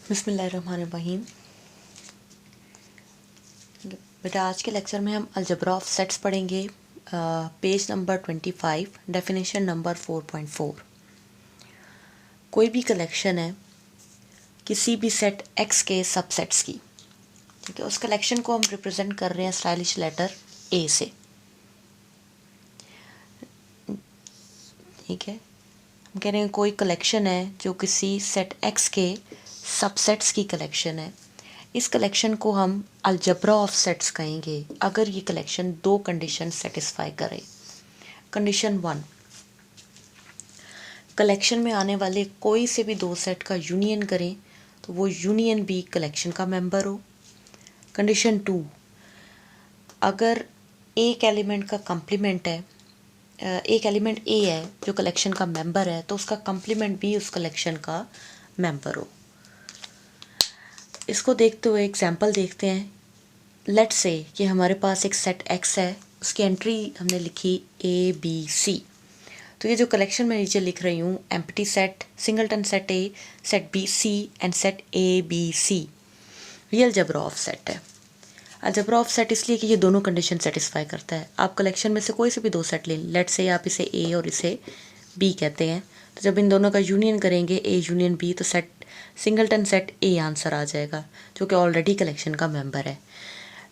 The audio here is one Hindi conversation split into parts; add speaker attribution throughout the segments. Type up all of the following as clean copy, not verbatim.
Speaker 1: बिस्मिल्लाहिर्रहमानिर्रहीम। बेटा आज के लेक्चर में हम अलजबरा ऑफ सेट्स पढ़ेंगे। Page number 25, definition number 4.4। कोई भी कलेक्शन है किसी भी सेट एक्स के सबसेट्स की, ठीक है। उस कलेक्शन को हम रिप्रेजेंट कर रहे हैं स्टाइलिश लेटर ए से, ठीक है। हम कह रहे हैं कोई कलेक्शन है जो किसी सेट एक्स के सबसेट्स की कलेक्शन है। इस कलेक्शन को हम अलजबरा ऑफ सेट्स कहेंगे अगर ये कलेक्शन दो कंडीशन सेटिस्फाई करे। कंडीशन 1, कलेक्शन में आने वाले कोई से भी दो सेट का यूनियन करें तो वो यूनियन भी कलेक्शन का मेंबर हो। कंडीशन 2, अगर एक एलिमेंट का कंप्लीमेंट है, एक एलिमेंट ए है जो कलेक्शन का मेंबर है, तो उसका कंप्लीमेंट भी उस कलेक्शन का मेंबर हो। इसको देखते हुए एग्जाम्पल देखते हैं। लेट्स से कि हमारे पास एक सेट एक्स है, उसकी एंट्री हमने लिखी ए बी सी। तो ये जो कलेक्शन मैं नीचे लिख रही हूँ, empty set, singleton set A, set B C and set A B C, ये अलजबरा ऑफ सेट है। अलजबरा ऑफ सेट इसलिए कि ये दोनों कंडीशन सेटिस्फाई करता है। आप कलेक्शन में से कोई से भी दो सेट ले, लेट्स से आप इसे ए और इसे बी कहते हैं, तो जब इन दोनों का यूनियन करेंगे ए यूनियन बी, तो set singleton set A answer आ जाएगा जो कि ऑलरेडी कलेक्शन का मेंबर है।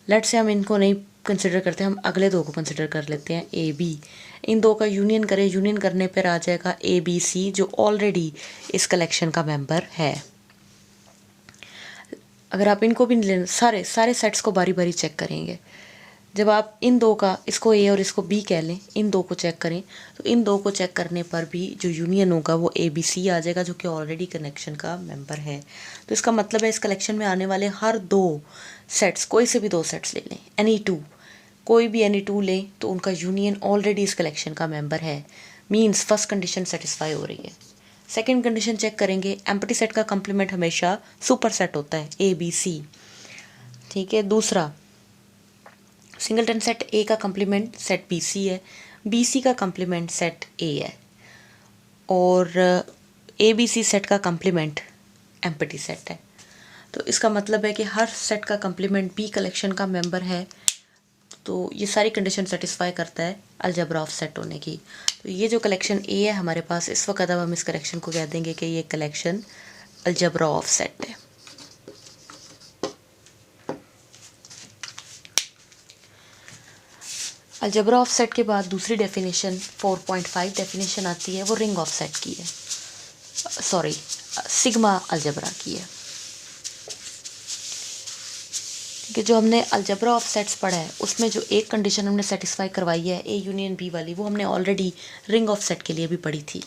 Speaker 1: लेट्स से हम इनको नहीं कंसिडर करते, हम अगले दो को कंसिडर कर लेते हैं ए बी। इन दो का यूनियन करें, यूनियन करने पर आ जाएगा ए बी सी जो ऑलरेडी इस कलेक्शन का मेंबर है। अगर आप इनको भी ले, सारे सेट्स को बारी बारी चेक करेंगे। जब आप इन दो का, इसको ए और इसको बी कह लें, इन दो को चेक करें, तो इन दो को चेक करने पर भी जो यूनियन होगा वो ए बी सी आ जाएगा जो कि ऑलरेडी कनेक्शन का मेंबर है। तो इसका मतलब है इस कलेक्शन में आने वाले हर दो सेट्स, कोई से भी दो सेट्स ले लें, एनी टू, कोई भी एनी टू लें, तो उनका यूनियन ऑलरेडी इस कलेक्शन का मेंबर है। मीन्स फर्स्ट कंडीशन सेटिस्फाई हो रही है। सेकेंड कंडीशन चेक करेंगे, एम्प्टी सेट का कंप्लीमेंट हमेशा सुपर सेट होता है, ए बी सी, ठीक है। दूसरा, सिंगलटन सेट ए का कंप्लीमेंट सेट बी सी है, बी सी का कंप्लीमेंट सेट ए है, और ए बी सी सेट का कंप्लीमेंट एम्प्टी सेट है। तो इसका मतलब है कि हर सेट का कंप्लीमेंट बी कलेक्शन का मेंबर है। तो ये सारी कंडीशन सेटिस्फाई करता है अलजबरा ऑफ सेट होने की। तो ये जो कलेक्शन ए है हमारे पास इस वक्त, अब हम इस कलेक्शन को कह देंगे कि ये कलेक्शन अलजबरा ऑफ सेट है। अलजबरा ऑफ सेट के बाद दूसरी डेफिनेशन 4.5 डेफिनेशन आती है, वो रिंग ऑफ सेट की है, सॉरी सिग्मा अलजबरा की है। कि जो हमने अलजबरा ऑफ सेट्स पढ़ा है उसमें जो एक कंडीशन हमने सेटिस्फाई करवाई है ए यूनियन बी वाली, वो हमने ऑलरेडी रिंग ऑफ सेट के लिए भी पढ़ी थी,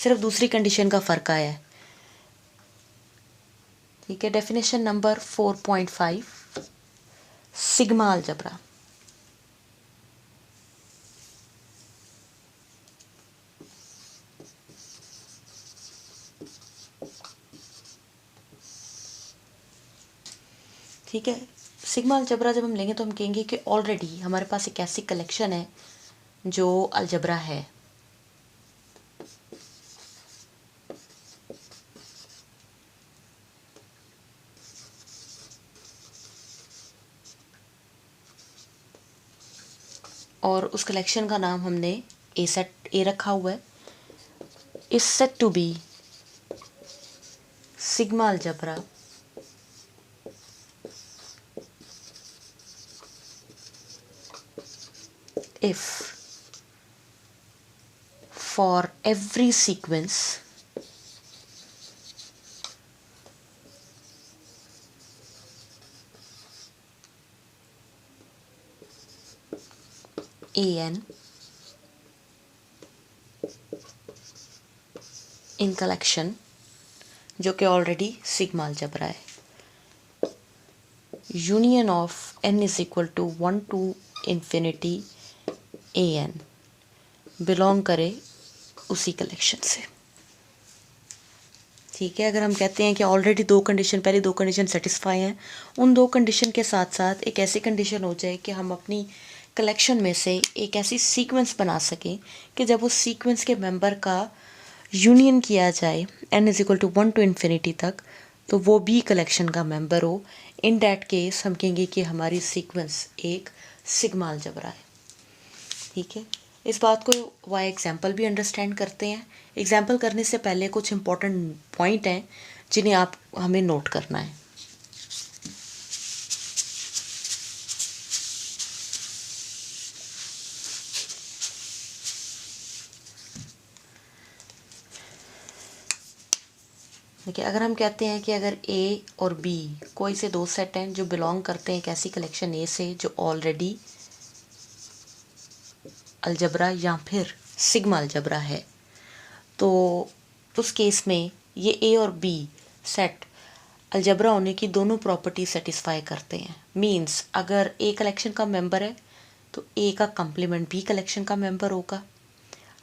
Speaker 1: सिर्फ दूसरी कंडीशन का फ़र्क आया है, ठीक है। Definition number 4.5 sigma algebra. ठीक है, सिग्मा अलजबरा जब हम लेंगे तो हम कहेंगे कि ऑलरेडी हमारे पास एक ऐसी कलेक्शन है जो अलजबरा है। और उस कलेक्शन का नाम हमने ए सेट ए रखा हुआ है। इस set to be sigma algebra if for every sequence an in collection जो कि ऑलरेडी सिग्मा अलजबरा है, union of n is equal to 1 to infinity an belong करे उसी कलेक्शन से, ठीक है। अगर हम कहते हैं कि ऑलरेडी दो कंडीशन, पहले दो कंडीशन सेटिस्फाई हैं, उन दो कंडीशन के साथ साथ एक ऐसी कंडीशन हो जाए कि हम अपनी कलेक्शन में से एक ऐसी सीक्वेंस बना सकें कि जब उस सीक्वेंस के मेंबर का यूनियन किया जाए n is equal to 1 to infinity तक, तो वो बी कलेक्शन का मेंबर हो। इन डैट केस हम कहेंगे कि हमारी सीक्वेंस एक सिग्मा अलजेब्रा है। ठीक है, इस बात को वाई एग्जाम्पल भी अंडरस्टैंड करते हैं। एग्जाम्पल करने से पहले कुछ इंपॉर्टेंट पॉइंट हैं जिन्हें आप हमें नोट करना है। देखिए, अगर हम कहते हैं कि अगर ए और बी कोई से दो सेट हैं जो बिलोंग करते हैं एक ऐसी कलेक्शन ए से जो ऑलरेडी अलजबरा या फिर सिग्मा अलजबरा है, तो उस केस में ये ए और बी सेट अलजबरा होने की दोनों प्रॉपर्टी सेटिस्फाई करते हैं। मींस अगर ए कलेक्शन का मेंबर है तो ए का कंप्लीमेंट बी कलेक्शन का मेंबर होगा।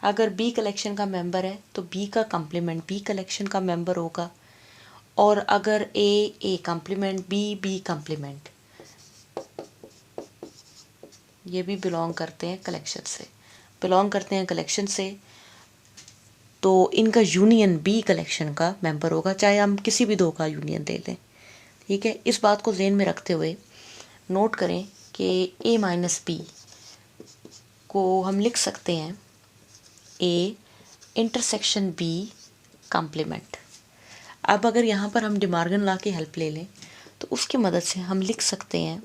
Speaker 1: अगर बी कलेक्शन का मेंबर है तो बी का कंप्लीमेंट बी कलेक्शन का मेंबर होगा। और अगर ए कंप्लीमेंट बी कंप्लीमेंट, ये भी बिलोंग करते हैं कलेक्शन से, तो इनका यूनियन बी कलेक्शन का मेंबर होगा, चाहे हम किसी भी दो का यूनियन ले लें। ठीक है, इस बात को ज़हन में रखते हुए नोट करें कि ए माइनस बी को हम लिख सकते हैं ए इंटरसेक्शन बी कॉम्प्लीमेंट। अब अगर यहाँ पर हम डिमॉर्गन लॉ की हेल्प ले लें तो उसकी मदद से हम लिख सकते हैं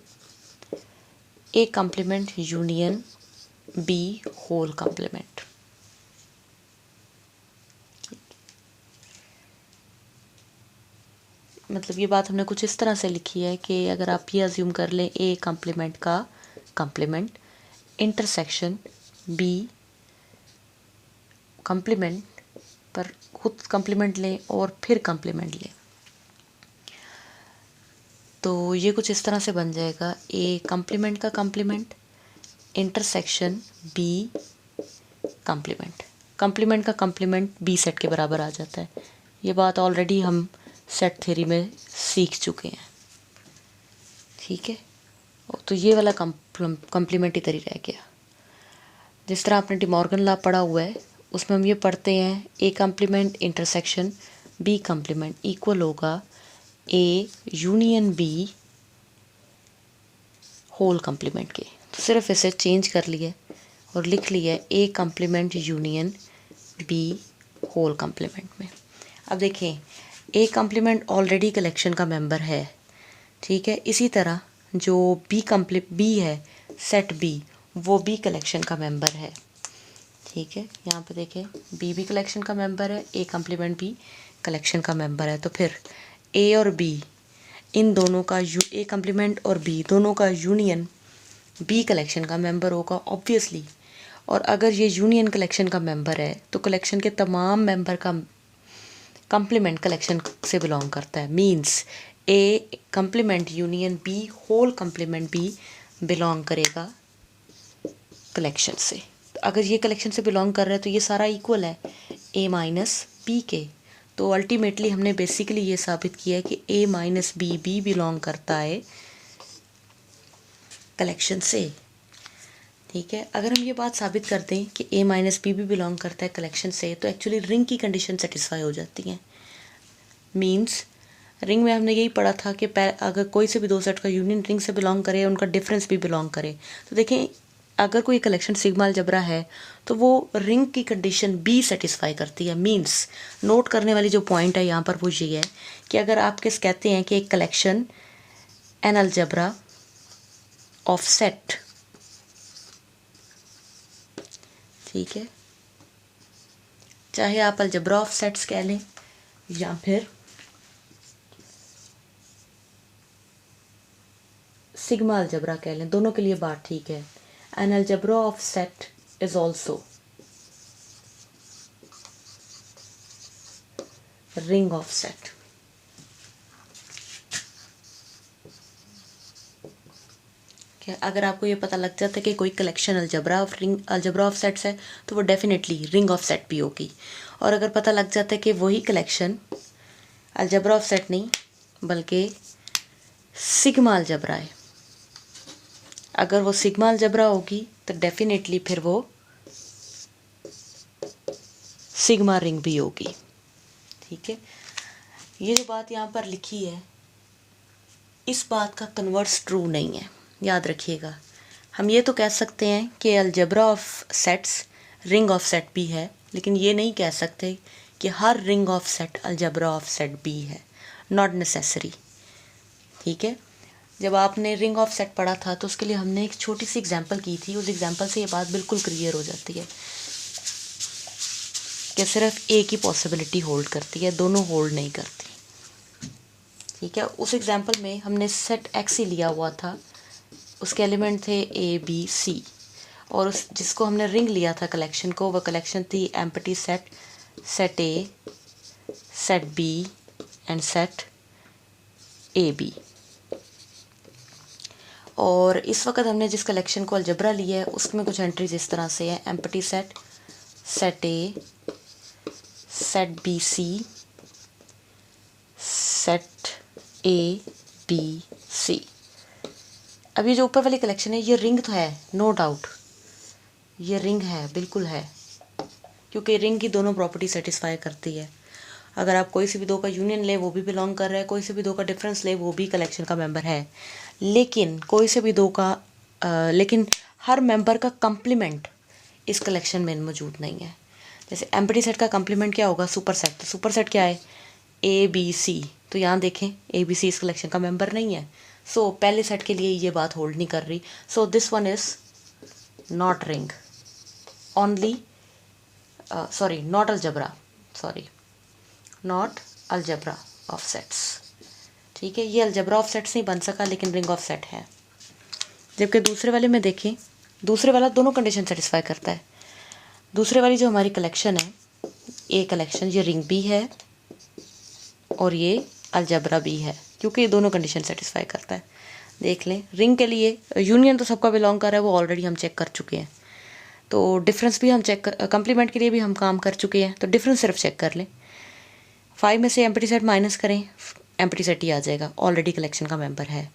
Speaker 1: A complement union B whole complement. मतलब ये बात हमने कुछ इस तरह से लिखी है कि अगर आप ये अज्यूम कर लें ए कॉम्प्लीमेंट का कॉम्प्लीमेंट इंटरसेक्शन बी कॉम्प्लीमेंट, पर खुद कॉम्प्लीमेंट लें और फिर कॉम्प्लीमेंट लें, तो ये कुछ इस तरह से बन जाएगा ए कॉम्प्लीमेंट का complement intersection B complement. Complement का कॉम्प्लीमेंट बी सेट के बराबर आ जाता है। ये बात ऑलरेडी हम सेट थ्योरी में सीख चुके हैं। ठीक है, तो ये वाला कॉम्प्लीमेंट इधर ही रह गया। जिस तरह आपने डिमॉर्गन लॉ पढ़ा हुआ है उसमें हम ये पढ़ते हैं A complement intersection B complement equal होगा A union B whole complement के। तो सिर्फ इसे चेंज कर लिया और लिख लिया A complement union B whole complement में। अब देखें, ए कॉम्प्लीमेंट ऑलरेडी कलेक्शन का मेंबर है। ठीक है, इसी तरह जो बी है सेट बी, वो बी कलेक्शन का मेंबर है। ठीक है, यहाँ पे देखें बी कलेक्शन का मेंबर है, ए कॉम्प्लीमेंट बी कलेक्शन का मेंबर है। तो फिर ए और बी इन दोनों का ए कॉम्प्लीमेंट और बी दोनों का यूनियन बी कलेक्शन का मेंबर होगा ऑब्वियसली। और अगर ये यूनियन कलेक्शन का मेंबर है तो कलेक्शन के तमाम मेंबर का कॉम्प्लीमेंट कलेक्शन से बिलोंग करता है। Means A complement union B whole complement B belong करेगा कलेक्शन से। तो अगर ये कलेक्शन से बिलोंग कर रहा है तो ये सारा इक्वल है ए माइनस बी के। तो अल्टीमेटली हमने बेसिकली ये साबित किया है कि ए माइनस बी बिलोंग करता है कलेक्शन से। ठीक है, अगर हम ये बात साबित कर दें कि ए माइनस बी भी बिलोंग करता है कलेक्शन से तो एक्चुअली रिंग की कंडीशन सेटिस्फाई हो जाती है। मींस रिंग में हमने यही पढ़ा था कि अगर कोई से भी दो सेट का यूनियन रिंग से बिलोंग करे, उनका डिफरेंस भी बिलोंग करे। तो देखें, अगर कोई कलेक्शन सिग्मा अलजेब्रा है तो वो रिंग की कंडीशन बी सेटिस्फाई करती है। मींस नोट करने वाली जो पॉइंट है यहाँ पर वो ये है कि अगर आप किस कहते हैं कि एक collection an algebra of set, ठीक है, चाहे आप अलजेब्रा ऑफ सेट्स कह लें या फिर सिग्मा अलजेब्रा कह लें, दोनों के लिए बात ठीक है। An algebra of set is also ring of set. अगर आपको ये पता लग जाता है कि कोई कलेक्शन अलजेब्रा ऑफ सेट्स है तो वो डेफिनेटली रिंग ऑफ सेट भी होगी। और अगर पता लग जाता है कि वही कलेक्शन अलजेब्रा ऑफ सेट नहीं बल्कि सिग्मा अलजेब्रा है, अगर वो सिग्मा अलजेब्रा होगी तो डेफिनेटली फिर वो सिग्मा रिंग भी होगी। ठीक है, ये जो बात यहाँ पर लिखी है इस बात का कन्वर्स ट्रू नहीं है, याद रखिएगा। हम ये तो कह सकते हैं कि algebra of sets ring of set बी है, लेकिन ये नहीं कह सकते कि हर ring of set algebra of set बी है, नॉट नेसेसरी। ठीक है, जब आपने रिंग ऑफ सेट पढ़ा था तो उसके लिए हमने एक छोटी सी एग्जांपल की थी, उस एग्जांपल से ये बात बिल्कुल क्लियर हो जाती है कि सिर्फ एक ही पॉसिबिलिटी होल्ड करती है, दोनों होल्ड नहीं करती। ठीक है, उस एग्जांपल में हमने सेट एक्स ही लिया हुआ था, उसके एलिमेंट थे ए बी सी, और उस जिसको हमने रिंग लिया था कलेक्शन को, वह कलेक्शन थी empty set, set A, set B and set A B. और इस वक्त हमने जिस कलेक्शन को अलजेब्रा लिया है उसमें कुछ एंट्रीज इस तरह से है, empty set, set A, set B C, set A B C. अब ये जो ऊपर वाली कलेक्शन है ये रिंग तो है, नो डाउट ये रिंग है, बिल्कुल है, क्योंकि रिंग की दोनों प्रॉपर्टी सेटिस्फाई करती है। अगर आप कोई से भी दो का यूनियन ले वो भी बिलोंग कर रहा है, कोई से भी दो का डिफरेंस ले वो भी कलेक्शन का मेंबर है, लेकिन कोई से भी दो का लेकिन हर मेंबर का कंप्लीमेंट इस कलेक्शन में मौजूद नहीं है। जैसे एम्प्टी सेट का कंप्लीमेंट क्या होगा, सुपर सेट। तो सुपर सेट क्या है, ए बी सी। तो यहाँ देखें ए बी सी इस कलेक्शन का मेंबर नहीं है, सो पहले सेट के लिए ये बात होल्ड नहीं कर रही। So this one is not ring only, sorry not algebra, sorry not algebra of sets. ठीक है, ये अलजेब्रा ऑफ सेट्स नहीं बन सका लेकिन रिंग ऑफ सेट है। जबकि दूसरे वाले में देखें, दूसरे वाला दोनों कंडीशन सेटिस्फाई करता है। दूसरे वाली जो हमारी कलेक्शन है, ए कलेक्शन, ये रिंग भी है और ये अलजेब्रा भी है, क्योंकि ये दोनों कंडीशन सेटिस्फाई करता है। देख लें, रिंग के लिए यूनियन तो सबका बिलोंग कर रहा है, वो ऑलरेडी हम चेक कर चुके हैं। तो डिफरेंस भी हम चेक कर, कंप्लीमेंट के लिए भी हम काम कर चुके हैं, तो डिफरेंस सिर्फ चेक कर लें। 5 में से एम्प्टी सेट माइनस करें, एम्प्टी सेट ही आ जाएगा, ऑलरेडी कलेक्शन का मेंबर है।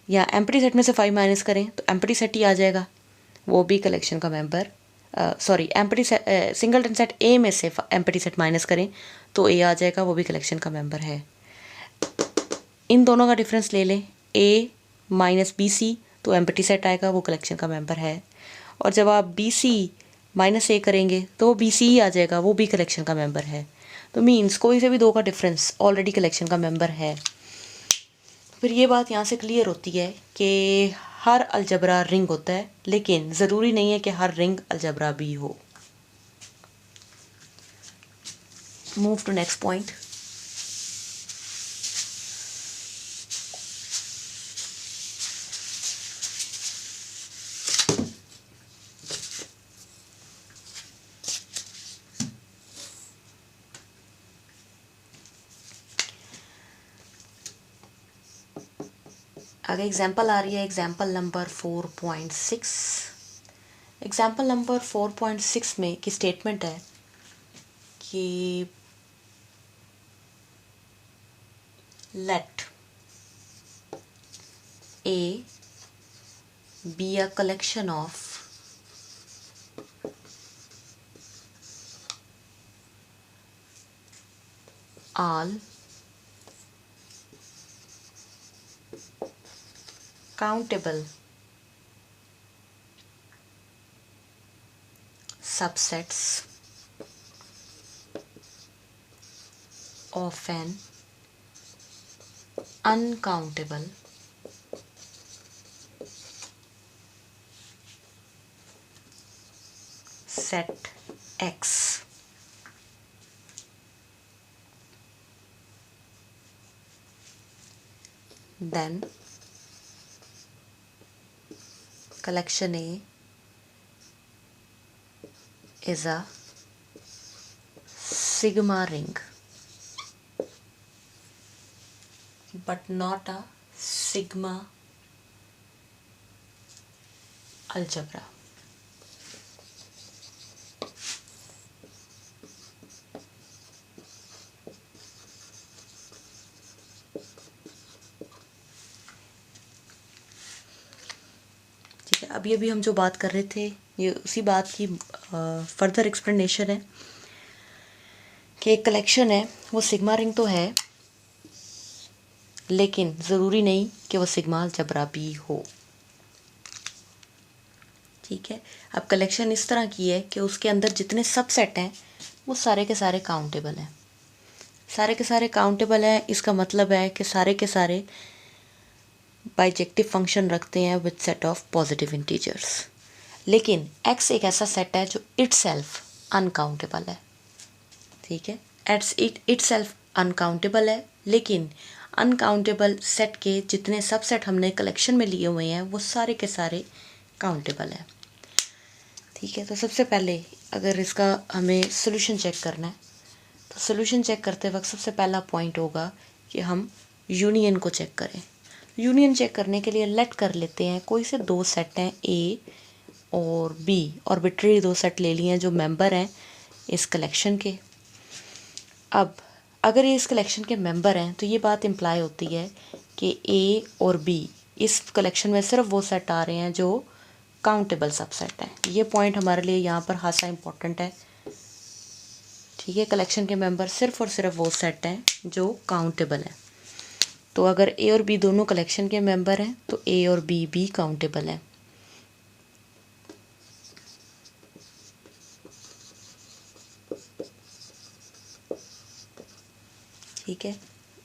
Speaker 1: या एम्प्टी सेट में से 5 माइनस करें तो एम्प्टी सेट ही आ जाएगा, वो भी कलेक्शन का member, sorry empty set, singleton set ए में से एम्प्टी सेट माइनस करें तो ए आ जाएगा, वो भी कलेक्शन का मेंबर है। इन दोनों का डिफरेंस ले लें, ए माइनस बी सी, तो एम्प्टी सेट आएगा, वो कलेक्शन का मेंबर है। और जब आप बी सी माइनस ए करेंगे तो बी सी ही आ जाएगा, वो भी कलेक्शन का मेंबर है। तो मीन्स कोई से भी दो का डिफरेंस ऑलरेडी कलेक्शन का मेंबर है। फिर ये बात यहाँ से क्लियर होती है कि हर अलजबरा रिंग होता है, लेकिन ज़रूरी नहीं है कि हर रिंग अलजबरा भी हो। Move to next point. आगे एग्जाम्पल आ रही है, एग्जाम्पल नंबर 4.6। एग्जाम्पल नंबर 4.6 में की स्टेटमेंट है कि let A be a collection of all countable subsets of an uncountable set X. Then collection A is a sigma ring but not a sigma algebra. अभी अभी हम जो बात कर रहे थे ये उसी बात की फर्दर एक्सप्लेनेशन है कि एक कलेक्शन है वो सिग्मा रिंग तो है, लेकिन ज़रूरी नहीं कि वो सिग्मा अलजबरा भी हो। ठीक है, अब कलेक्शन इस तरह की है कि उसके अंदर जितने सबसेट हैं वो सारे के सारे काउंटेबल हैं। सारे के सारे काउंटेबल हैं, इसका मतलब है कि सारे के सारे बाइजेक्टिव फंक्शन रखते हैं with set of positive integers. लेकिन x एक ऐसा सेट है जो इटसेल्फ अनकाउंटेबल है। ठीक है, इटसेल्फ अनकाउंटेबल है, लेकिन अनकाउंटेबल सेट के जितने सबसेट हमने कलेक्शन में लिए हुए हैं वो सारे के सारे काउंटेबल हैं। ठीक है, तो सबसे पहले अगर इसका हमें सोल्यूशन चेक करना है तो सोल्यूशन चेक करते वक्त सबसे पहला पॉइंट होगा कि हम यूनियन को चेक करें। यूनियन चेक करने के लिए लेट कर लेते हैं कोई से दो सेट हैं ए और बी, आर्बिट्रेरी दो सेट ले लिए हैं जो मेंबर हैं इस कलेक्शन के। अब अगर ये इस कलेक्शन के मेंबर हैं तो ये बात इम्प्लाई होती है कि ए और बी इस कलेक्शन में सिर्फ वो सेट आ रहे हैं जो काउंटेबल सबसेट हैं। ये पॉइंट हमारे लिए यहाँ पर खासा इंपॉर्टेंट है। ठीक है, कलेक्शन के मेंबर सिर्फ और सिर्फ वो सेट हैं जो काउंटेबल हैं। तो अगर ए और बी दोनों कलेक्शन के मेंबर हैं तो ए और बी भी काउंटेबल हैं। ठीक है,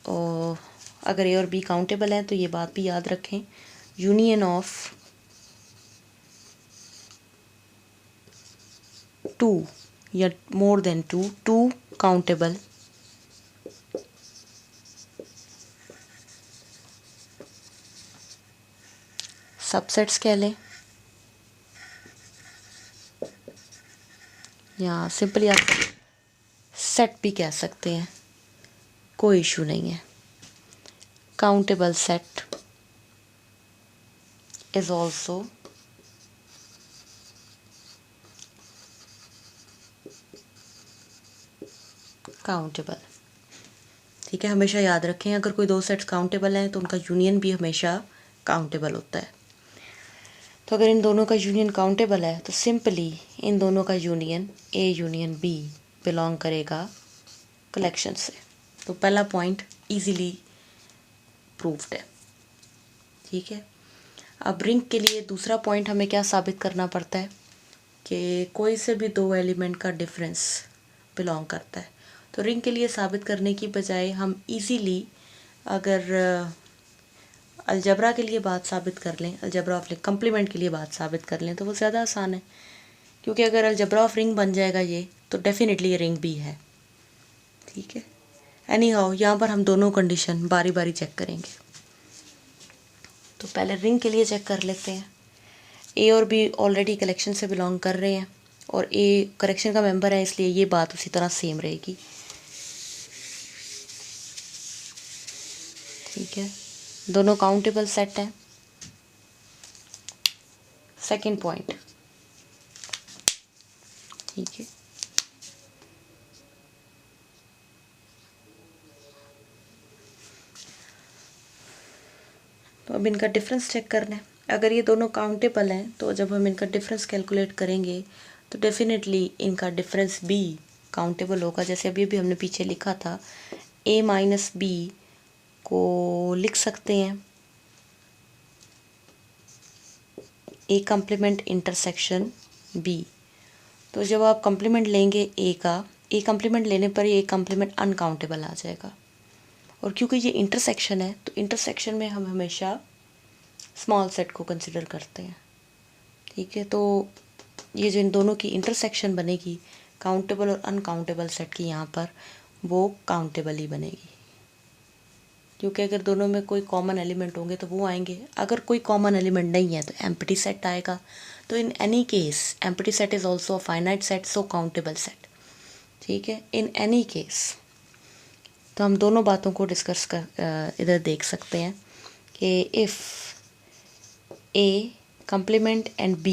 Speaker 1: और अगर ए और बी काउंटेबल हैं तो ये बात भी याद रखें, यूनियन ऑफ टू या more than two countable subsets कह लें या सिंपली आप सेट भी कह सकते हैं, कोई इशू नहीं है। Countable set is also countable. ठीक है, हमेशा याद रखें अगर कोई दो सेट्स काउंटेबल हैं तो उनका यूनियन भी हमेशा काउंटेबल होता है। तो अगर इन दोनों का यूनियन काउंटेबल है तो सिंपली इन दोनों का union A union B belong करेगा कलेक्शन से। तो पहला पॉइंट इजीली प्रूव्ड है। ठीक है, अब रिंग के लिए दूसरा पॉइंट हमें क्या साबित करना पड़ता है कि कोई से भी दो एलिमेंट का डिफरेंस बिलोंग करता है। तो रिंग के लिए साबित करने की बजाय हम इजीली अगर अलजबरा के लिए बात साबित कर लें, अलजबरा ऑफ कंप्लीमेंट के लिए बात साबित कर लें तो वो ज़्यादा आसान है, क्योंकि अगर अलजबरा ऑफ रिंग बन जाएगा ये तो डेफिनेटली ये रिंग भी है। ठीक है, एनी हाउ यहाँ पर हम दोनों कंडीशन बारी बारी चेक करेंगे। तो पहले रिंग के लिए चेक कर लेते हैं। ए और बी ऑलरेडी कलेक्शन से बिलोंग कर रहे हैं और ए कलेक्शन का मेंबर है, इसलिए ये बात उसी तरह सेम रहेगी। ठीक है, दोनों काउंटेबल सेट हैं। सेकंड पॉइंट, ठीक है, तो अब इनका डिफरेंस चेक करना है। अगर ये दोनों काउंटेबल हैं तो जब हम इनका डिफरेंस कैलकुलेट करेंगे तो डेफिनेटली इनका डिफरेंस भी काउंटेबल होगा। जैसे अभी भी हमने पीछे लिखा था, ए माइनस बी को लिख सकते हैं ए कम्प्लीमेंट इंटरसेक्शन बी। तो जब आप कम्प्लीमेंट लेंगे ए का, ए कम्प्लीमेंट लेने पर ये कम्प्लीमेंट अनकाउंटेबल आ जाएगा। और क्योंकि ये इंटरसेक्शन है तो इंटरसेक्शन में हम हमेशा स्मॉल सेट को कंसिडर करते हैं। ठीक है, तो ये जो इन दोनों की इंटरसेक्शन बनेगी काउंटेबल और अनकाउंटेबल सेट की, यहाँ पर वो काउंटेबल ही बनेगी, क्योंकि अगर दोनों में कोई कॉमन एलिमेंट होंगे तो वो आएंगे। अगर कोई कॉमन एलिमेंट नहीं है तो एम्प्टी सेट आएगा। तो in any case empty set is also a finite set, so countable set. ठीक है, इन एनी केस तो हम दोनों बातों को डिस्कस कर इधर देख सकते हैं कि if A complement and B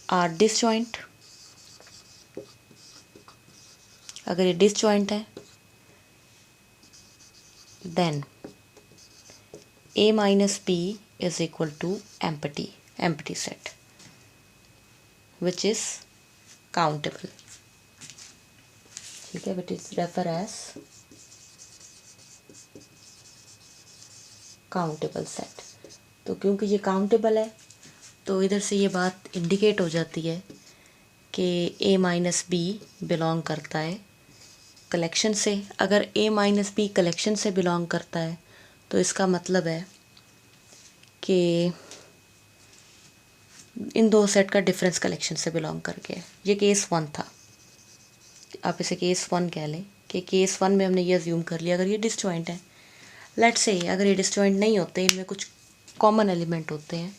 Speaker 1: are disjoint, अगर ये disjoint है then A minus B is equal to empty set which is countable. ठीक है, which is refer as countable set. तो क्योंकि ये काउंटेबल है तो इधर से ये बात इंडिकेट हो जाती है कि ए माइनस बी बिलोंग करता है कलेक्शन से। अगर ए माइनस बी कलेक्शन से बिलोंग करता है तो इसका मतलब है कि इन दो सेट का डिफरेंस कलेक्शन से बिलोंग करके है। ये केस 1 था, आप इसे केस 1 कह लें कि केस 1 में हमने ये अज्यूम कर लिया अगर ये डिसजॉइंट है। लेट्स से अगर ये डिसजॉइंट नहीं होते, इनमें कुछ कॉमन एलिमेंट होते हैं,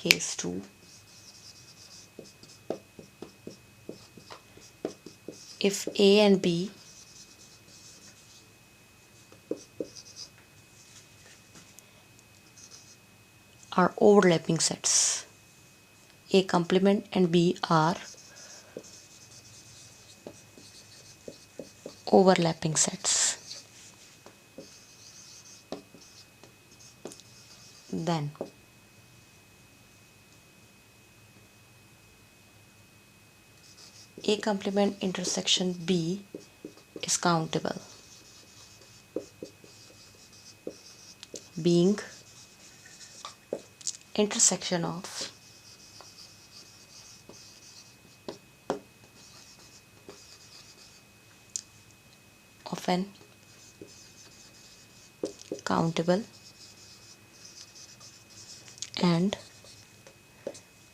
Speaker 1: case 2, if A and B are overlapping sets, A complement and B are overlapping sets, then A complement intersection B is countable, being intersection of an countable and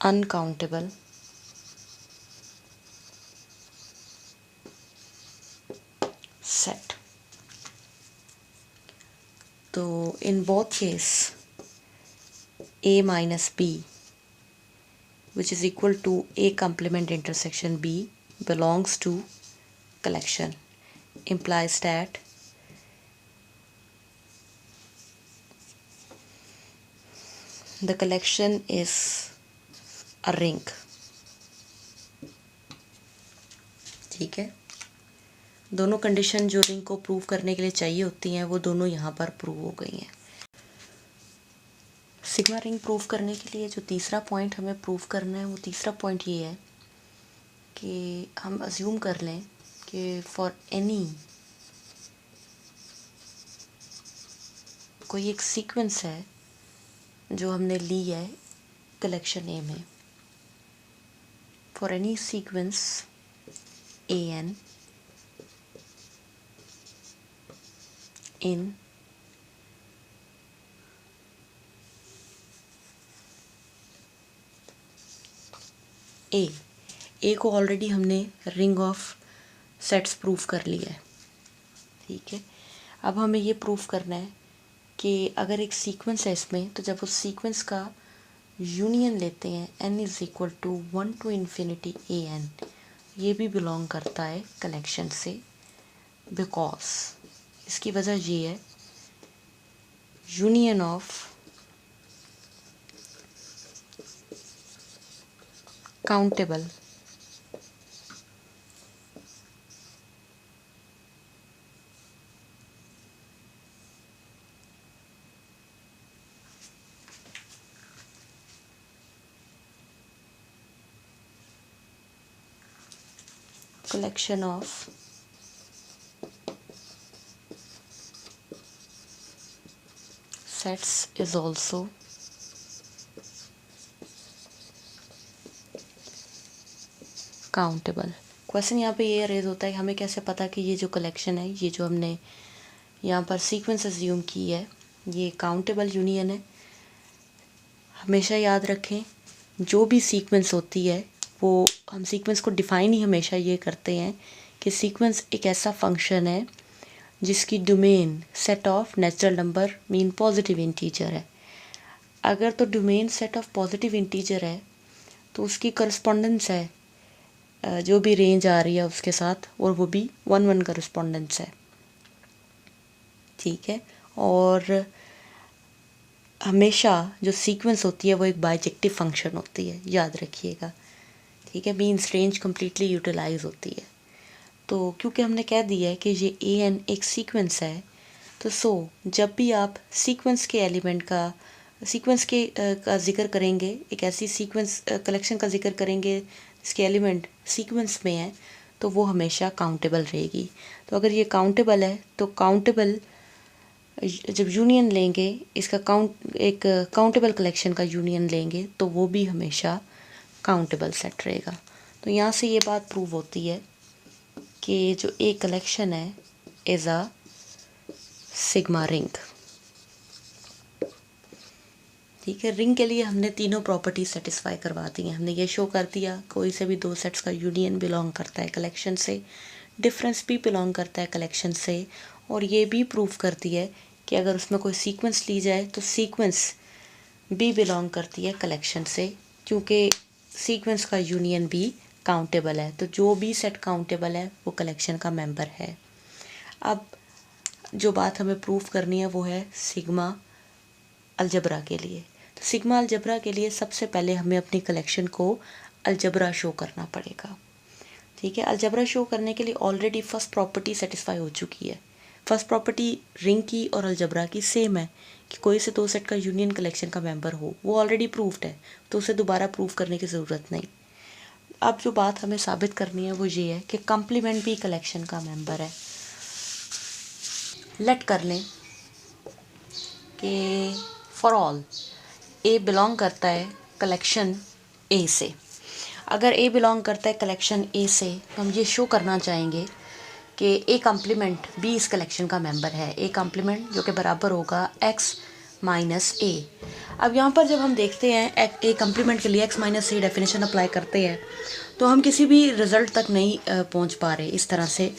Speaker 1: uncountable set. So in both case A minus B, which is equal to A complement intersection B, belongs to collection, implies that the collection is a ring. ठीक है, दोनों कंडीशन जो रिंग को प्रूव करने के लिए चाहिए होती हैं वो दोनों यहाँ पर प्रूव हो गई हैं। सिग्मा रिंग प्रूव करने के लिए जो तीसरा पॉइंट हमें प्रूव करना है वो तीसरा पॉइंट ये है कि हम अज्यूम कर लें कि फॉर एनी कोई एक सीक्वेंस है जो हमने ली है कलेक्शन ए में, for any sequence A N in A को ऑलरेडी हमने रिंग ऑफ सेट्स प्रूफ कर लिया है। ठीक है, अब हमें ये प्रूफ करना है कि अगर एक सीक्वेंस है इसमें तो जब उस सीक्वेंस का यूनियन लेते हैं n is equal to 1 to infinity a n, ये भी बिलोंग करता है कलेक्शन से, बिकॉज इसकी वजह ये है union of countable collection of sets is also countable. Question यहाँ पे ये रेज होता है कि हमें कैसे पता कि ये जो कलेक्शन है, ये जो हमने यहाँ पर सीक्वेंस अज्यूम की है, ये काउंटेबल यूनियन है। हमेशा याद रखें जो भी सीक्वेंस होती है वो हम सीक्वेंस को डिफ़ाइन ही हमेशा ये करते हैं कि सीक्वेंस एक ऐसा फंक्शन है जिसकी domain set of natural number mean positive integer है। अगर तो domain set of positive integer है तो उसकी करस्पॉन्डेंस है जो भी रेंज आ रही है उसके साथ, और वो भी 1-1 करस्पॉन्डेंस है। ठीक है, और हमेशा जो सीक्वेंस होती है वो एक बाइजेक्टिव फंक्शन होती है, याद रखिएगा। ठीक है, मीन्स रेंज कम्प्लीटली यूटिलाइज होती है। तो क्योंकि हमने कह दिया है कि ये ए एन एक सीक्वेंस है, तो जब भी आप सीक्वेंस के एलिमेंट का सीक्वेंस के का जिक्र करेंगे, एक ऐसी सीक्वेंस कलेक्शन का जिक्र करेंगे जिसके एलिमेंट सीक्वेंस में है, तो वो हमेशा काउंटेबल रहेगी। तो अगर ये काउंटेबल है तो काउंटेबल जब यूनियन लेंगे, इसका एक काउंटेबल कलेक्शन का यूनियन लेंगे तो वो भी हमेशा काउंटेबल सेट रहेगा। तो यहाँ से ये बात प्रूव होती है कि जो ए कलेक्शन है इज़ अ सिग्मा रिंग। ठीक है, रिंग के लिए हमने तीनों प्रॉपर्टी सेटिस्फाई करवा दी हैं। हमने ये शो कर दिया कोई से भी दो सेट्स का यूनियन बिलोंग करता है कलेक्शन से, डिफरेंस भी बिलोंग करता है कलेक्शन से, और ये भी प्रूव करती है कि अगर उसमें कोई सीक्वेंस ली जाए तो सीक्वेंस भी बिलोंग करती है कलेक्शन से, क्योंकि सीक्वेंस का यूनियन भी काउंटेबल है। तो जो भी सेट काउंटेबल है वो कलेक्शन का मेंबर है। अब जो बात हमें प्रूव करनी है वो है सिग्मा अलजबरा के लिए। तो सिग्मा अलजबरा के लिए सबसे पहले हमें अपनी कलेक्शन को अलजबरा शो करना पड़ेगा। ठीक है, अलजबरा शो करने के लिए ऑलरेडी फर्स्ट प्रॉपर्टी सेटिस्फाई हो चुकी है। फर्स्ट प्रॉपर्टी रिंग की और अलजबरा की सेम है कि कोई से दो सेट का यूनियन कलेक्शन का मेंबर हो, वो ऑलरेडी प्रूव्ड है, तो उसे दोबारा प्रूव करने की ज़रूरत नहीं। अब जो बात हमें साबित करनी है वो ये है कि कॉम्प्लीमेंट भी कलेक्शन का मेंबर है। लेट कर लें कि फॉर ऑल ए बिलोंग करता है कलेक्शन ए से। अगर ए बिलोंग करता है कलेक्शन ए से तो हम ये शो करना चाहेंगे कि ए कॉम्प्लीमेंट बी इस कलेक्शन का मेंबर है। ए कॉम्प्लीमेंट जो कि बराबर होगा एक्स माइनस ए। अब यहाँ पर जब हम देखते हैं ए कॉम्प्लीमेंट के लिए x minus a definition apply करते हैं तो हम किसी भी रिज़ल्ट तक नहीं पहुँच पा रहे इस तरह से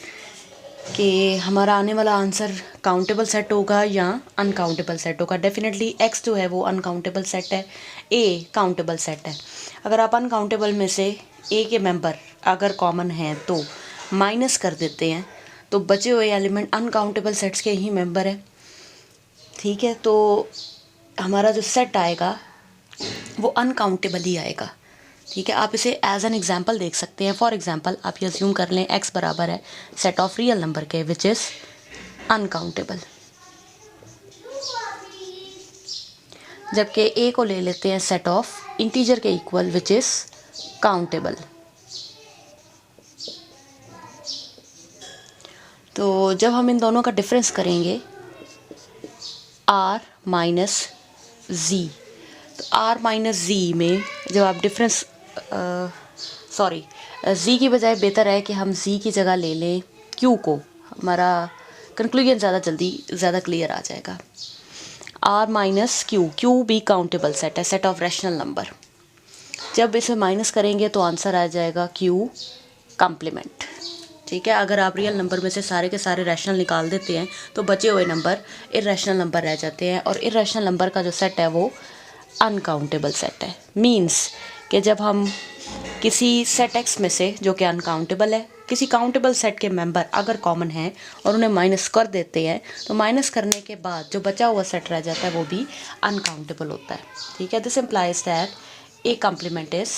Speaker 1: कि हमारा आने वाला आंसर काउंटेबल सेट होगा या अनकाउंटेबल सेट होगा। डेफिनेटली एक्स जो है वो अनकाउंटेबल सेट है, ए काउंटेबल सेट है। अगर आप अनकाउंटेबल में से ए के मेंबर अगर कॉमन हैं तो माइनस कर देते हैं तो बचे हुए एलिमेंट अनकाउंटेबल सेट्स के ही मेंबर है। ठीक है, तो हमारा जो सेट आएगा वो अनकाउंटेबल ही आएगा। ठीक है, आप इसे एज एन एग्जाम्पल देख सकते हैं। फॉर एग्जाम्पल आप ये अज्यूम कर लें एक्स बराबर है सेट ऑफ रियल नंबर के विच इज़ अनकाउंटेबल, जबकि ए को ले लेते हैं सेट ऑफ इंटीजर के इक्वल विच इज़ काउंटेबल। तो जब हम इन दोनों का डिफरेंस करेंगे आर माइनस जी, तो आर माइनस जी में जब आप डिफरेंस जी की बजाय बेहतर है कि हम जी की जगह ले लें क्यू को, हमारा कंक्लूजन ज़्यादा क्लियर आ जाएगा। आर माइनस क्यू भी काउंटेबल सेट है, सेट ऑफ रैशनल नंबर। जब इसे माइनस करेंगे तो आंसर आ जाएगा क्यू कॉम्प्लीमेंट। ठीक है, अगर आप रियल नंबर में से सारे के सारे रैशनल निकाल देते हैं तो बचे हुए नंबर इर्रेशनल नंबर रह जाते हैं, और इर्रेशनल नंबर का जो सेट है वो अनकाउंटेबल सेट है। मीन्स कि जब हम किसी सेट एक्स में से जो कि अनकाउंटेबल है किसी काउंटेबल सेट के मेंबर अगर कॉमन हैं और उन्हें माइनस कर देते हैं तो माइनस करने के बाद जो बचा हुआ सेट रह जाता है वो भी अनकाउंटेबल होता है। ठीक है, this implies that A complement is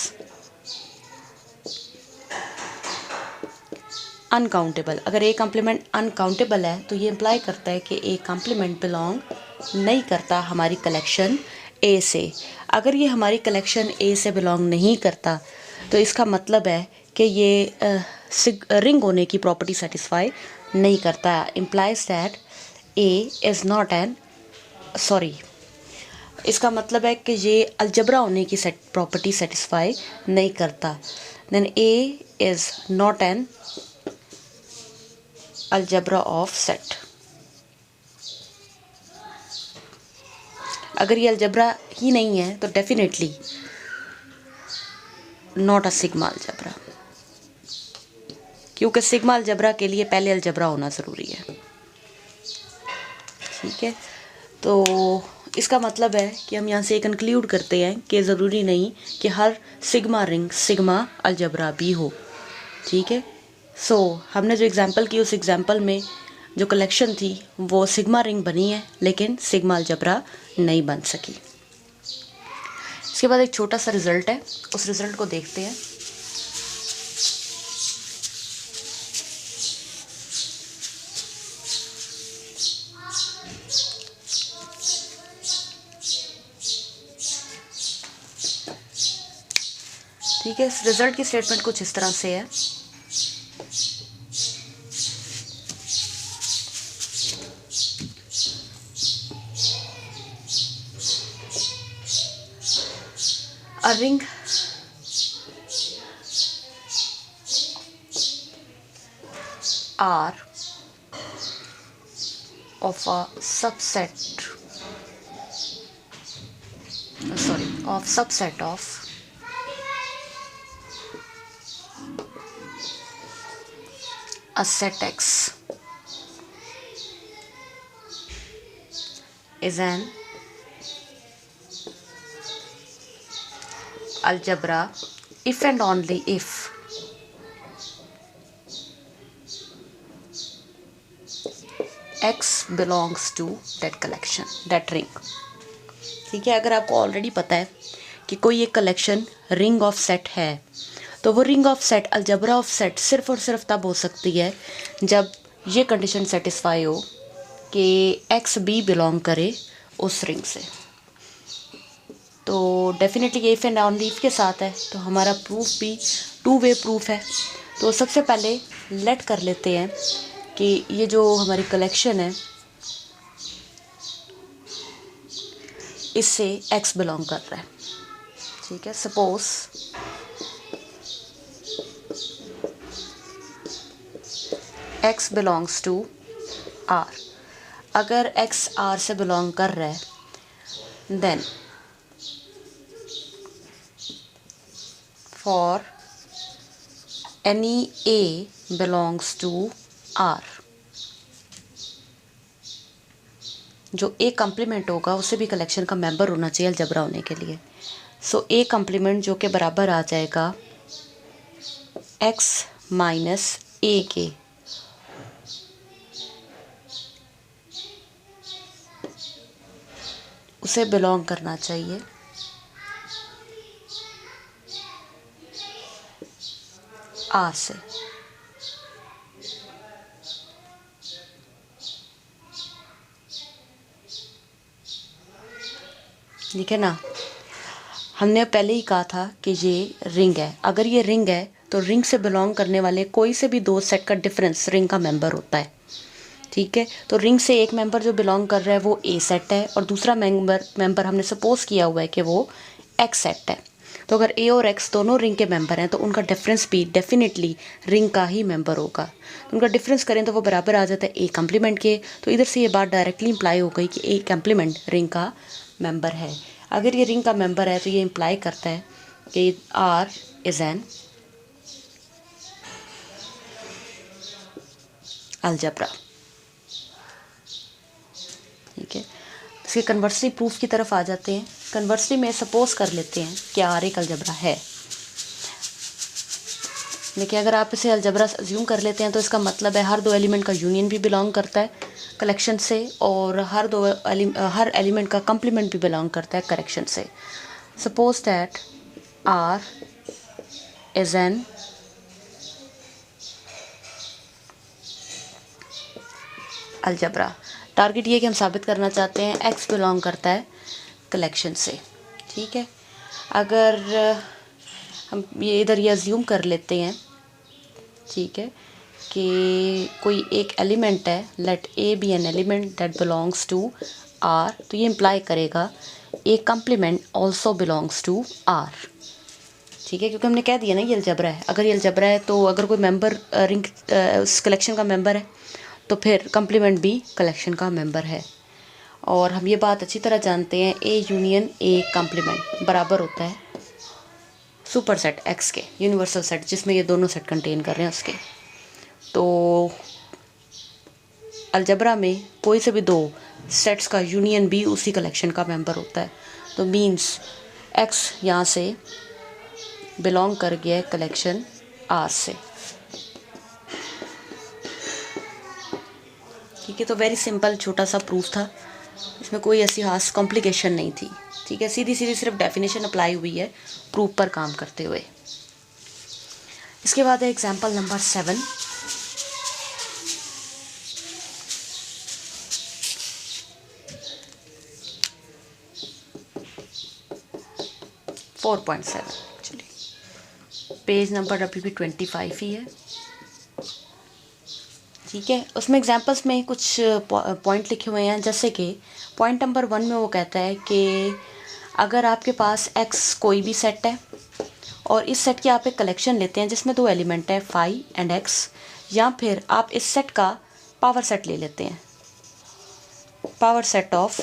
Speaker 1: uncountable. अगर ए कॉम्प्लीमेंट अनकाउंटेबल है तो ये इम्प्लाई करता है कि ए कॉम्प्लीमेंट बिलोंग नहीं करता हमारी कलेक्शन ए से। अगर ये हमारी कलेक्शन ए से बिलोंग नहीं करता तो इसका मतलब है कि ये रिंग होने की प्रॉपर्टी सेटिस्फाई नहीं करता। Implies that A is not N इसका मतलब है कि ये अलजबरा होने की प्रॉपर्टी सेटिस्फाई नहीं करता। Then A is not an algebra of set. अगर ये अलजबरा ही नहीं है तो definitely not a sigma algebra, क्योंकि सिग्मा अलजबरा के लिए पहले अलजबरा होना ज़रूरी है। ठीक है, तो इसका मतलब है कि हम यहाँ से कंक्लूड करते हैं कि ज़रूरी नहीं कि हर सिग्मा रिंग सिग्मा अलजबरा भी हो। ठीक है, सो हमने जो एग्जांपल की उस एग्जांपल में जो कलेक्शन थी वो सिग्मा रिंग बनी है लेकिन सिग्मा अलजबरा नहीं बन सकी। इसके बाद एक छोटा सा रिज़ल्ट है, उस रिज़ल्ट को देखते हैं। ठीक है, इस रिजल्ट की स्टेटमेंट कुछ इस तरह से है। A ring R of a subset of a set X is an algebra if and only if X belongs to that collection, that ring। ठीक है, अगर आपको ऑलरेडी पता है कि कोई एक कलेक्शन रिंग ऑफ सेट है, तो वो ring of set, algebra of set सिर्फ और सिर्फ तब हो सकती है जब ये कंडीशन सेटिस्फाई हो कि एक्स बी बिलोंग करे उस रिंग से। तो डेफिनेटली ये इफ एंड ऑनली इफ के साथ है, तो हमारा प्रूफ भी टू वे प्रूफ है। तो सबसे पहले लेट कर लेते हैं कि ये जो हमारी कलेक्शन है इससे एक्स बिलोंग कर रहा है। ठीक है, suppose x belongs to R. अगर एक्स आर से बिलोंग कर रहा है, then for any a belongs to R, जो ए कम्प्लीमेंट होगा उसे भी कलेक्शन का मेंबर होना चाहिए अलजबरा होने के लिए। सो ए कम्प्लीमेंट जो कि बराबर आ जाएगा एक्स माइनस ए के। उसे बिलोंग करना चाहिए आर से। ठीक है ना, हमने पहले ही कहा था कि ये रिंग है। अगर ये रिंग है तो रिंग से बिलोंग करने वाले कोई से भी दो सेट का डिफरेंस रिंग का मेंबर होता है। ठीक है, तो रिंग से एक मेंबर जो बिलोंग कर रहा है वो ए सेट है, और दूसरा मेंबर हमने सपोज किया हुआ है कि वो एक्स सेट है। तो अगर ए और एक्स दोनों रिंग के मेंबर हैं तो उनका डिफरेंस भी डेफिनेटली रिंग का ही मेंबर होगा। तो उनका डिफरेंस करें तो वो बराबर आ जाता है ए कम्प्लीमेंट के। तो इधर से ये बात डायरेक्टली इंप्लाई हो गई कि ए कम्प्लीमेंट रिंग का मेंबर है। अगर ये रिंग का मेंबर है तो ये इंप्लाई करता है कि आर इज एन अलजबरा। ठीक है, इसके कन्वर्सली प्रूफ की तरफ आ जाते हैं। कन्वर्सली में सपोज कर लेते हैं कि आर एक अलजबरा है। देखिए, अगर आप इसे अलजबरा अज्यूम कर लेते हैं तो इसका मतलब है हर दो एलिमेंट का यूनियन भी बिलोंग करता है कलेक्शन से, और हर एलिमेंट का कम्प्लीमेंट भी बिलोंग करता है करेक्शन से। Suppose that R is an algebra. Target ये कि हम साबित करना चाहते हैं एक्स बिलोंग करता है कलेक्शन से। ठीक है, अगर हम ये इधर ये अज्यूम कर लेते हैं, ठीक है, कि कोई एक एलिमेंट है, let A be an element that belongs to R, तो ये इम्प्लाई करेगा a complement also belongs to R. ठीक है, क्योंकि हमने कह दिया ना ये अलजबरा है। अगर ये अलजबरा है तो अगर कोई मेंबर रिंग उस कलेक्शन का मेंबर है तो फिर कम्प्लीमेंट भी कलेक्शन का मेंबर है। और हम ये बात अच्छी तरह जानते हैं ए यूनियन ए कम्प्लीमेंट बराबर होता है सुपर सेट एक्स के, यूनिवर्सल सेट जिसमें ये दोनों सेट कंटेन कर रहे हैं उसके। तो अलजबरा में कोई से भी दो सेट्स का यूनियन भी उसी कलेक्शन का मेंबर होता है। तो मीन्स एक्स यहाँ से बिलोंग कर गया है कलेक्शन आर से। ठीक है, तो वेरी सिंपल छोटा सा प्रूफ था, इसमें कोई ऐसी खास कॉम्प्लिकेशन नहीं थी। ठीक है, सीधी सीधी सिर्फ डेफिनेशन अप्लाई हुई है प्रूफ पर काम करते हुए। इसके बाद है example number 7। Actually page number अभी भी 25 ही है, ठीक है। उसमें एग्जांपल्स में कुछ पॉइंट लिखे हुए हैं, जैसे कि पॉइंट नंबर 1 में वो कहता है कि अगर आपके पास x कोई भी सेट है और इस सेट की आप एक कलेक्शन लेते हैं जिसमें 2 एलिमेंट है फाई एंड x, या फिर आप इस सेट का पावर सेट ले लेते हैं, पावर सेट ऑफ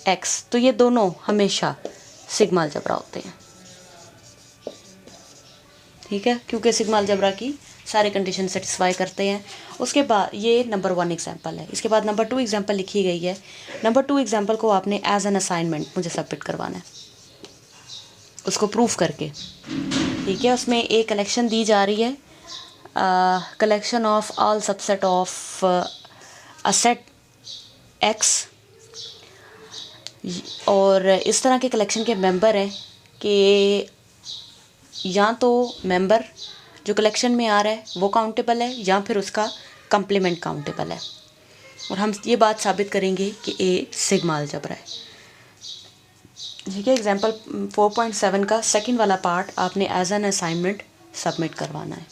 Speaker 1: x, तो ये दोनों हमेशा सिग्मा अलजेब्रा होते हैं, ठीक है, क्योंकि सिग्मा अलजेब्रा की सारे कंडीशन सेटिस्फाई करते हैं। उसके बाद ये नंबर 1 एग्जांपल है। इसके बाद नंबर 2 एग्जांपल लिखी गई है। नंबर 2 एग्जांपल को आपने एज एन असाइनमेंट मुझे सबमिट करवाना है, उसको प्रूफ करके, ठीक है। उसमें एक कलेक्शन दी जा रही है, collection of all subset of a set x, और इस तरह के कलेक्शन के मेंबर हैं कि या तो मेंबर जो कलेक्शन में आ रहा है वो काउंटेबल है या फिर उसका कंप्लीमेंट काउंटेबल है, और हम ये बात साबित करेंगे कि ए सिग्मा अलजेब्रा है, ठीक है। एग्जांपल 4.7 का सेकंड वाला पार्ट आपने एज एन असाइनमेंट सबमिट करवाना है।